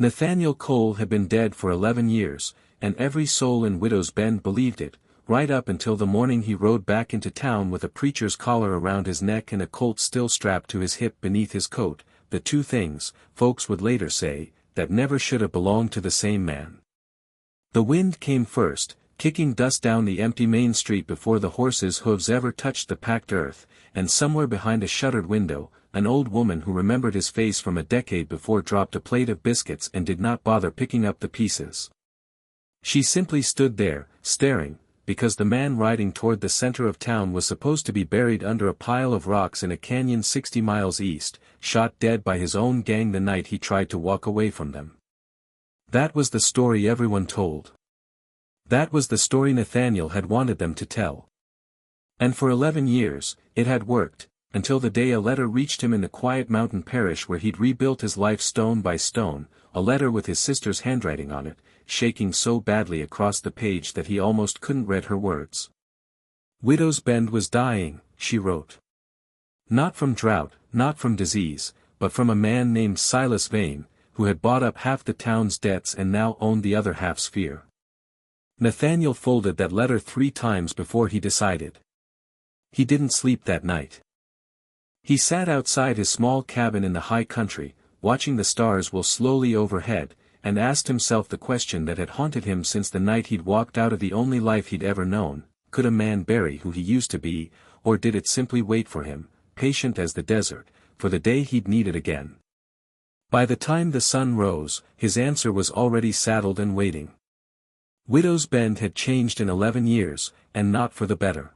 Nathaniel Cole had been dead for 11 years, and every soul in Widow's Bend believed it, right up until the morning he rode back into town with a preacher's collar around his neck and a Colt still strapped to his hip beneath his coat, the two things, folks would later say, that never should have belonged to the same man. The wind came first, kicking dust down the empty main street before the horses' hooves ever touched the packed earth, and somewhere behind a shuttered window, an old woman who remembered his face from a decade before dropped a plate of biscuits and did not bother picking up the pieces. She simply stood there, staring, because the man riding toward the center of town was supposed to be buried under a pile of rocks in a canyon 60 miles east, shot dead by his own gang the night he tried to walk away from them. That was the story everyone told. That was the story Nathaniel had wanted them to tell. And for 11 years, it had worked, until the day a letter reached him in the quiet mountain parish where he'd rebuilt his life stone by stone, a letter with his sister's handwriting on it, shaking so badly across the page that he almost couldn't read her words. Widow's Bend was dying, she wrote. Not from drought, not from disease, but from a man named Silas Vane, who had bought up half the town's debts and now owned the other half's fear. Nathaniel folded that letter 3 times before he decided. He didn't sleep that night. He sat outside his small cabin in the high country, watching the stars whirl slowly overhead, and asked himself the question that had haunted him since the night he'd walked out of the only life he'd ever known: could a man bury who he used to be, or did it simply wait for him, patient as the desert, for the day he'd need it again? By the time the sun rose, his answer was already saddled and waiting. Widow's Bend had changed in 11 years, and not for the better.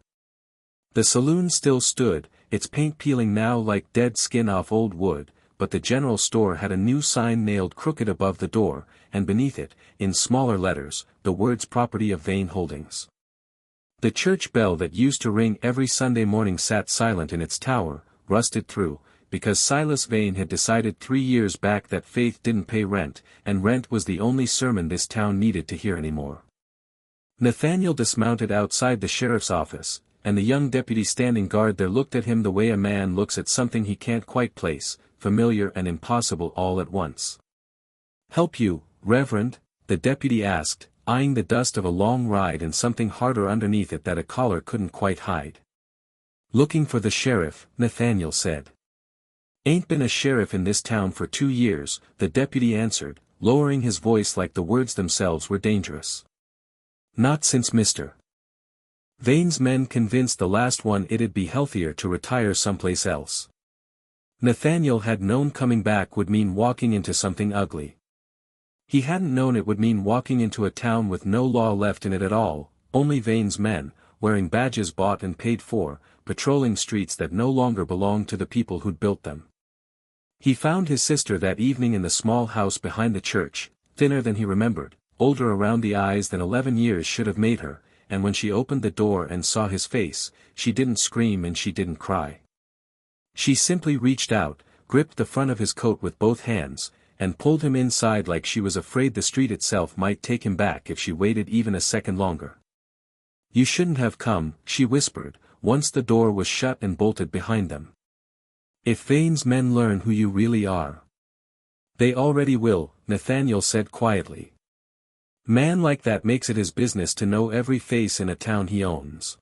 The saloon still stood, its paint peeling now like dead skin off old wood, but the general store had a new sign nailed crooked above the door, and beneath it, in smaller letters, the words "Property of Vane Holdings." The church bell that used to ring every Sunday morning sat silent in its tower, rusted through, because Silas Vane had decided 3 years back that faith didn't pay rent, and rent was the only sermon this town needed to hear anymore. Nathaniel dismounted outside the sheriff's office, and the young deputy standing guard there looked at him the way a man looks at something he can't quite place, familiar and impossible all at once. "Help you, Reverend?" the deputy asked, eyeing the dust of a long ride and something harder underneath it that a collar couldn't quite hide. "Looking for the sheriff," Nathaniel said. "Ain't been a sheriff in this town for 2 years, the deputy answered, lowering his voice like the words themselves were dangerous. "Not since Mr. Vane's men convinced the last one it'd be healthier to retire someplace else." Nathaniel had known coming back would mean walking into something ugly. He hadn't known it would mean walking into a town with no law left in it at all, only Vane's men, wearing badges bought and paid for, patrolling streets that no longer belonged to the people who'd built them. He found his sister that evening in the small house behind the church, thinner than he remembered, older around the eyes than 11 years should have made her, and when she opened the door and saw his face, she didn't scream and she didn't cry. She simply reached out, gripped the front of his coat with both hands, and pulled him inside like she was afraid the street itself might take him back if she waited even a second longer. "You shouldn't have come," she whispered, once the door was shut and bolted behind them. "If Vane's men learn who you really are." "They already will," Nathaniel said quietly. "Man like that makes it his business to know every face in a town he owns."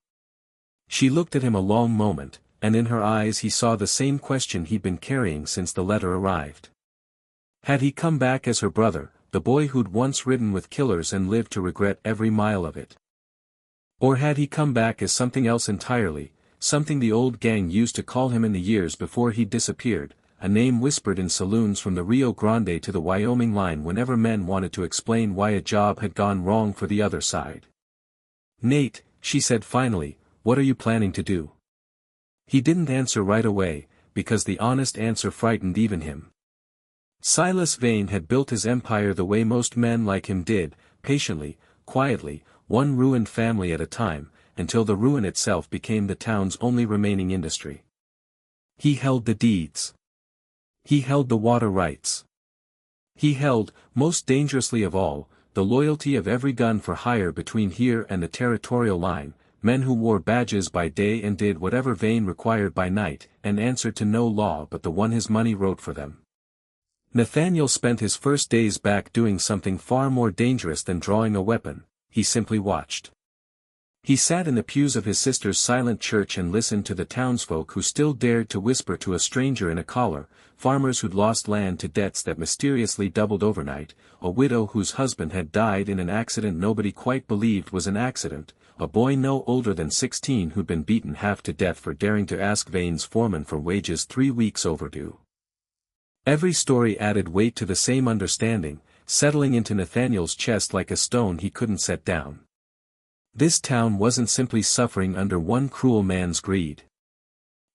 She looked at him a long moment, and in her eyes he saw the same question he'd been carrying since the letter arrived. Had he come back as her brother, the boy who'd once ridden with killers and lived to regret every mile of it? Or had he come back as something else entirely, something the old gang used to call him in the years before he'd disappeared, a name whispered in saloons from the Rio Grande to the Wyoming line whenever men wanted to explain why a job had gone wrong for the other side? "Nate," she said finally, "what are you planning to do?" He didn't answer right away, because the honest answer frightened even him. Silas Vane had built his empire the way most men like him did, patiently, quietly, one ruined family at a time, until the ruin itself became the town's only remaining industry. He held the deeds. He held the water rights. He held, most dangerously of all, the loyalty of every gun for hire between here and the territorial line, men who wore badges by day and did whatever Vane required by night, and answered to no law but the one his money wrote for them. Nathaniel spent his first days back doing something far more dangerous than drawing a weapon. He simply watched. He sat in the pews of his sister's silent church and listened to the townsfolk who still dared to whisper to a stranger in a collar, farmers who'd lost land to debts that mysteriously doubled overnight, a widow whose husband had died in an accident nobody quite believed was an accident, a boy no older than 16 who'd been beaten half to death for daring to ask Vane's foreman for wages 3 weeks overdue. Every story added weight to the same understanding, settling into Nathaniel's chest like a stone he couldn't set down. This town wasn't simply suffering under one cruel man's greed.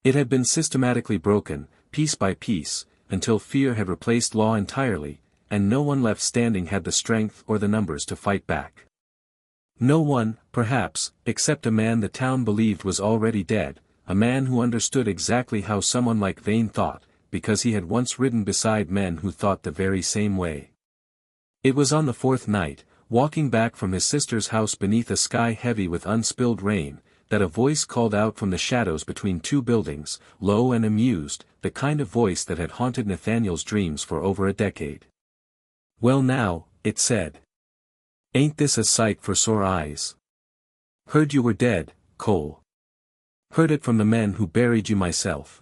It had been systematically broken, piece by piece, until fear had replaced law entirely, and no one left standing had the strength or the numbers to fight back. No one, perhaps, except a man the town believed was already dead, a man who understood exactly how someone like Vane thought, because he had once ridden beside men who thought the very same way. It was on the 4th night, walking back from his sister's house beneath a sky heavy with unspilled rain, that a voice called out from the shadows between 2 buildings, low and amused, the kind of voice that had haunted Nathaniel's dreams for over a decade. "Well now," it said. "Ain't this a sight for sore eyes? Heard you were dead, Cole. Heard it from the men who buried you myself."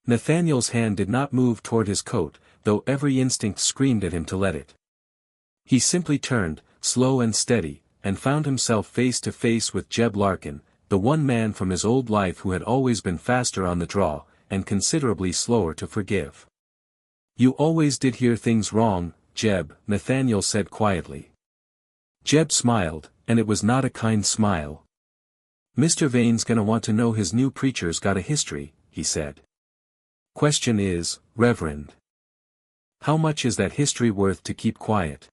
Nathaniel's hand did not move toward his coat, though every instinct screamed at him to let it. He simply turned, slow and steady, and found himself face to face with Jeb Larkin, the one man from his old life who had always been faster on the draw, and considerably slower to forgive. "You always did hear things wrong, Jeb," Nathaniel said quietly. Jeb smiled, and it was not a kind smile. "Mr. Vane's gonna want to know his new preacher's got a history," he said. "Question is, Reverend, how much is that history worth to keep quiet?"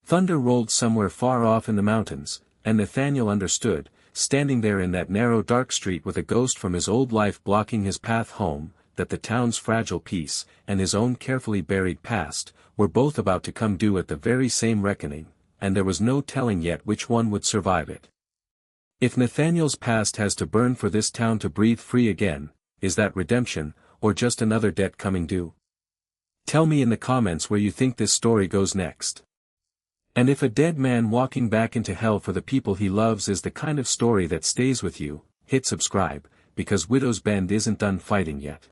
Thunder rolled somewhere far off in the mountains, and Nathaniel understood, standing there in that narrow dark street with a ghost from his old life blocking his path home, that the town's fragile peace, and his own carefully buried past, were both about to come due at the very same reckoning, and there was no telling yet which one would survive it. If Nathaniel's past has to burn for this town to breathe free again, is that redemption, or just another debt coming due? Tell me in the comments where you think this story goes next. And if a dead man walking back into hell for the people he loves is the kind of story that stays with you, hit subscribe, because Widow's Bend isn't done fighting yet.